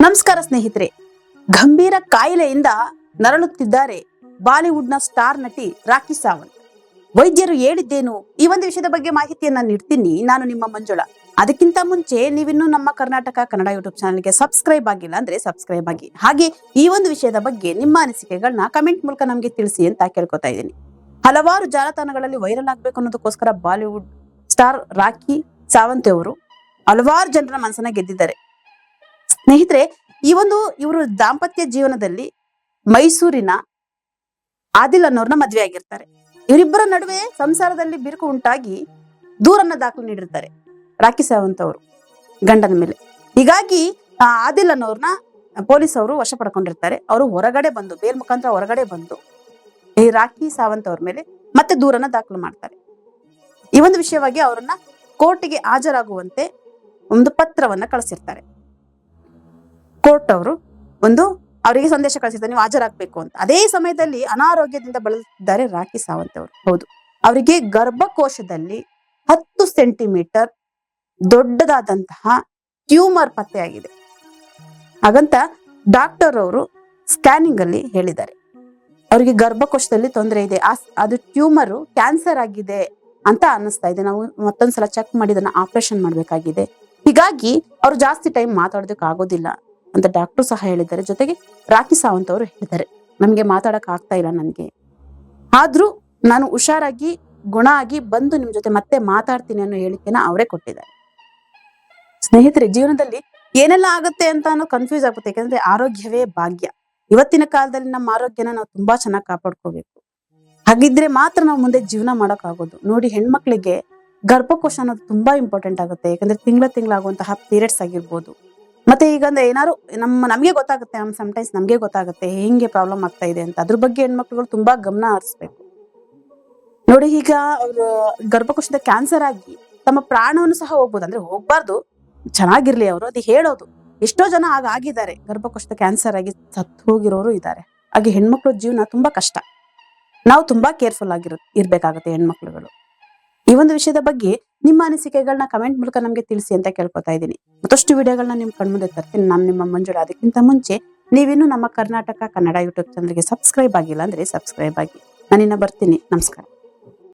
ನಮಸ್ಕಾರ ಸ್ನೇಹಿತರೆ. ಗಂಭೀರ ಕಾಯಿಲೆಯಿಂದ ನರಳುತ್ತಿದ್ದಾರೆ ಬಾಲಿವುಡ್ನ ಸ್ಟಾರ್ ನಟಿ ರಾಖಿ ಸಾವಂತ್. ವೈದ್ಯರು ಹೇಳಿದ್ದೇನು, ಈ ಒಂದು ವಿಷಯದ ಬಗ್ಗೆ ಮಾಹಿತಿಯನ್ನ ನೀಡ್ತೀನಿ. ನಾನು ನಿಮ್ಮ ಮಂಜುಳಾ. ಅದಕ್ಕಿಂತ ಮುಂಚೆ ನೀವಿನ್ನು ನಮ್ಮ ಕರ್ನಾಟಕ ಕನ್ನಡ ಯೂಟ್ಯೂಬ್ ಚಾನಲ್ಗೆ ಸಬ್ಸ್ಕ್ರೈಬ್ ಆಗಿಲ್ಲ ಅಂದ್ರೆ ಸಬ್ಸ್ಕ್ರೈಬ್ ಆಗಿ. ಹಾಗೆ ಈ ಒಂದು ವಿಷಯದ ಬಗ್ಗೆ ನಿಮ್ಮ ಅನಿಸಿಕೆಗಳನ್ನ ಕಮೆಂಟ್ ಮೂಲಕ ನಮ್ಗೆ ತಿಳಿಸಿ ಅಂತ ಕೇಳ್ಕೊತಾ ಇದ್ದೀನಿ. ಹಲವಾರು ಜಾಲತಾಣಗಳಲ್ಲಿ ವೈರಲ್ ಆಗ್ಬೇಕು ಅನ್ನೋದಕ್ಕೋಸ್ಕರ ಬಾಲಿವುಡ್ ಸ್ಟಾರ್ ರಾಖಿ ಸಾವಂತ್ ಅವರು ಹಲವಾರು ಜನರ ಮನಸ್ಸನ್ನ ಗೆದ್ದಿದ್ದಾರೆ. ಸ್ನೇಹಿತರೆ, ಇವರು ದಾಂಪತ್ಯ ಜೀವನದಲ್ಲಿ ಮೈಸೂರಿನ ಆದಿಲ್ ಅನ್ನೋರ್ನ ಮದ್ವೆ ಆಗಿರ್ತಾರೆ. ಇವರಿಬ್ಬರ ನಡುವೆ ಸಂಸಾರದಲ್ಲಿ ಬಿರುಕು ಉಂಟಾಗಿ ದೂರನ್ನ ದಾಖಲು ನೀಡಿರ್ತಾರೆ ರಾಖಿ ಸಾವಂತ್ ಅವರು ಗಂಡನ ಮೇಲೆ. ಹೀಗಾಗಿ ಆದಿಲ್ ಅನ್ನೋರ್ನ ಪೊಲೀಸ್ ಅವರು ವಶ ಪಡ್ಕೊಂಡಿರ್ತಾರೆ. ಅವರು ಹೊರಗಡೆ ಬಂದು ಬೇಲ್ ಮುಖಾಂತರ ಹೊರಗಡೆ ಬಂದು ಈ ರಾಖಿ ಸಾವಂತ್ ಅವ್ರ ಮೇಲೆ ಮತ್ತೆ ದೂರನ್ನ ದಾಖಲು ಮಾಡ್ತಾರೆ. ಈ ಒಂದು ವಿಷಯವಾಗಿ ಅವರನ್ನ ಕೋರ್ಟಿಗೆ ಹಾಜರಾಗುವಂತೆ ಒಂದು ಪತ್ರವನ್ನ ಕಳಿಸಿರ್ತಾರೆ. ಕೋರ್ಟ್ ಅವರು ಅವರಿಗೆ ಸಂದೇಶ ಕಳಿಸಿರ್ತಾರೆ, ನೀವು ಹಾಜರಾಗಬೇಕು ಅಂತ. ಅದೇ ಸಮಯದಲ್ಲಿ ಅನಾರೋಗ್ಯದಿಂದ ಬಳಲುತ್ತಿದ್ದಾರೆ ರಾಖಿ ಸಾವಂತ್ ಅವರು. ಹೌದು, ಅವರಿಗೆ ಗರ್ಭಕೋಶದಲ್ಲಿ 10 ಸೆಂಟಿಮೀಟರ್ ದೊಡ್ಡದಾದಂತಹ ಟ್ಯೂಮರ್ ಪತ್ತೆಯಾಗಿದೆ. ಹಾಗಂತ ಡಾಕ್ಟರ್ ಅವರು ಸ್ಕ್ಯಾನಿಂಗ್ ಅಲ್ಲಿ ಹೇಳಿದ್ದಾರೆ ಅವರಿಗೆ ಗರ್ಭಕೋಶದಲ್ಲಿ ತೊಂದರೆ ಇದೆ, ಅದು ಟ್ಯೂಮರ್ ಕ್ಯಾನ್ಸರ್ ಆಗಿದೆ ಅಂತ ಅನ್ನಿಸ್ತಾ ಇದೆ. ನಾವು ಮತ್ತೊಂದ್ಸಲ ಚೆಕ್ ಮಾಡಿ ಇದನ್ನ ಆಪರೇಷನ್ ಮಾಡ್ಬೇಕಾಗಿದೆ. ಹೀಗಾಗಿ ಅವ್ರು ಜಾಸ್ತಿ ಟೈಮ್ ಮಾತಾಡೋದಕ್ಕೆ ಆಗೋದಿಲ್ಲ ಅಂತ ಡಾಕ್ಟರ್ ಸಹ ಹೇಳಿದ್ದಾರೆ. ಜೊತೆಗೆ ರಾಖಿ ಸಾವಂತ್ ಅವರು ಹೇಳಿದ್ದಾರೆ, ನಮ್ಗೆ ಮಾತಾಡಕ್ ಆಗ್ತಾ ಇಲ್ಲ, ನನ್ಗೆ ಆದ್ರೂ ನಾನು ಹುಷಾರಾಗಿ ಗುಣ ಆಗಿ ಬಂದು ನಿಮ್ ಜೊತೆ ಮತ್ತೆ ಮಾತಾಡ್ತೀನಿ ಅನ್ನೋ ಹೇಳಿಕೆನ ಅವರೇ ಕೊಟ್ಟಿದ್ದಾರೆ. ಸ್ನೇಹಿತರೆ, ಜೀವನದಲ್ಲಿ ಏನೆಲ್ಲ ಆಗುತ್ತೆ ಅಂತ ಕನ್ಫ್ಯೂಸ್ ಆಗುತ್ತೆ. ಯಾಕಂದ್ರೆ ಆರೋಗ್ಯವೇ ಭಾಗ್ಯ. ಇವತ್ತಿನ ಕಾಲದಲ್ಲಿ ನಮ್ಮ ಆರೋಗ್ಯನ ನಾವು ತುಂಬಾ ಚೆನ್ನಾಗಿ ಕಾಪಾಡ್ಕೋಬೇಕು. ಹಾಗಿದ್ರೆ ಮಾತ್ರ ನಾವು ಮುಂದೆ ಜೀವನ ಮಾಡಕ್ ಆಗೋದು. ನೋಡಿ, ಹೆಣ್ಮಕ್ಳಿಗೆ ಗರ್ಭಕೋಶ ಅನ್ನೋದು ತುಂಬಾ ಇಂಪಾರ್ಟೆಂಟ್ ಆಗುತ್ತೆ. ಯಾಕಂದ್ರೆ ತಿಂಗಳಾಗುವಂತಹ ಪೀರಿಯಡ್ಸ್ ಆಗಿರ್ಬೋದು, ಮತ್ತೆ ಈಗ ಏನಾದ್ರು ನಮ್ಗೆ ಗೊತ್ತಾಗುತ್ತೆ, ಸಮಟೈಮ್ಸ್ ನಮ್ಗೆ ಗೊತ್ತಾಗುತ್ತೆ ಹೆಂಗೆ ಪ್ರಾಬ್ಲಮ್ ಆಗ್ತಾ ಇದೆ ಅಂತ. ಅದ್ರ ಬಗ್ಗೆ ಹೆಣ್ಮಕ್ಳುಗಳು ತುಂಬಾ ಗಮನ ಹರಿಸ್ಬೇಕು. ನೋಡಿ, ಈಗ ಅವರು ಗರ್ಭಕೋಶದ ಕ್ಯಾನ್ಸರ್ ಆಗಿ ತಮ್ಮ ಪ್ರಾಣವನ್ನು ಸಹ ಹೋಗ್ಬೋದು. ಅಂದ್ರೆ ಹೋಗ್ಬಾರ್ದು, ಚೆನ್ನಾಗಿರ್ಲಿ ಅವರು, ಅದು ಹೇಳೋದು. ಎಷ್ಟೋ ಜನ ಆಗಿದ್ದಾರೆ, ಗರ್ಭಕೋಶದ ಕ್ಯಾನ್ಸರ್ ಆಗಿ ಸತ್ತು ಹೋಗಿರೋರು ಇದ್ದಾರೆ. ಹಾಗೆ ಹೆಣ್ಮಕ್ಳ ಜೀವನ ತುಂಬಾ ಕಷ್ಟ. ನಾವು ತುಂಬಾ ಕೇರ್ಫುಲ್ ಇರ್ಬೇಕಾಗತ್ತೆ ಹೆಣ್ಮಕ್ಳುಗಳು. ಈ ಒಂದು ವಿಷಯದ ಬಗ್ಗೆ ನಿಮ್ಮ ಅನಿಸಿಕೆಗಳನ್ನ ಕಮೆಂಟ್ ಮೂಲಕ ನಮ್ಗೆ ತಿಳಿಸಿ ಅಂತ ಕೇಳ್ಕೊತಾ ಇದ್ದೀನಿ. ಮತ್ತಷ್ಟು ವಿಡಿಯೋಗಳನ್ನ ನಿಮ್ ಕಣ್ಮುಂದೆ ತರ್ತೀನಿ. ನಾನು ನಿಮ್ಮ ಮಂಜುಳಾ. ಅದಕ್ಕಿಂತ ಮುಂಚೆ ನೀವಿನ್ನು ನಮ್ಮ ಕರ್ನಾಟಕ ಕನ್ನಡ ಯೂಟ್ಯೂಬ್ ಚಾನಲ್ಗೆ ಸಬ್ಸ್ಕ್ರೈಬ್ ಆಗಿಲ್ಲ ಅಂದ್ರೆ ಸಬ್ಸ್ಕ್ರೈಬ್ ಆಗಿ. ನಾನಿನ್ನ ಬರ್ತೀನಿ. ನಮಸ್ಕಾರ.